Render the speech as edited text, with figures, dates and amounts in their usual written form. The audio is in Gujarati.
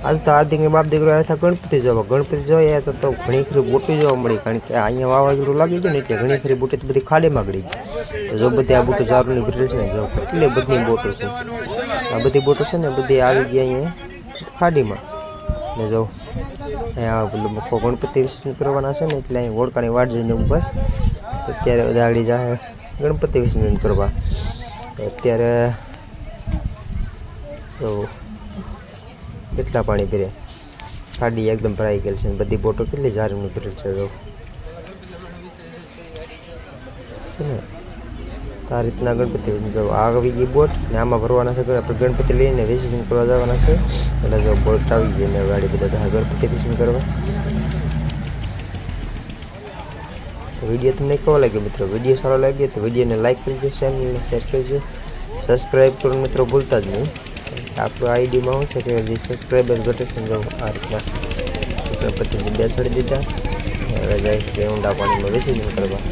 आज तो हार्दिक बाप दीकरो आया था गणपति जोवा तो घणी खरी बोटी जोवा मळी कारण के अहींया वावाजोडું लागी गयुं ने એટલે घणी खरी बोटी तो बधी खाડીમાં गળી गई। तो जो बधी आ बोटो जारनी भरेल छे ने जो કેટલી બધી બોટો છે આ બધી બોટો છે ને બધી આવી ગઈ અહીંયા ખાડીમાં ને જો અહીંયા પેલું મુખો ગણપતિ વિસર્જન કરવાના છે ને એટલે અહીં ઓળખાની વાટ જોઈને બસ અત્યારે બધા આગળ જાય ગણપતિ વિસર્જન કરવા અત્યારે તો કેટલા પાણી ભર્યા ખાડી એકદમ ભરાઈ ગયેલ છે બધી બોટો કેટલી જારીની ભરેલ છે જો આ રીતના ગણપતિ જો આવી ગઈ બોટ ને આમાં ભરવાના છે આપણે ગણપતિ લઈને વિસર્જન કરવા જવાના છે એટલે જો બોટ આવી ગઈ ને ગાડી બધા ગણપતિ વિસર્જન કરવા। તો વિડીયો તમને કેવો લાગ્યો મિત્રો? વિડીયો સારો લાગ્યો તો વિડીયોને લાઈક કરજો, ચેનલને શેર કરજો, સબસ્ક્રાઈબ કરવાનું મિત્રો ભૂલતા જ નહીં। આપણું આઈડીમાં શું છે કે જે સબસ્ક્રાઈબર ઘટે છે જો આ રીતના ગણપતિને બેસાડી દીધા હવે જાય છે ઊંડા પાણીમાં વિસર્જન કરવા।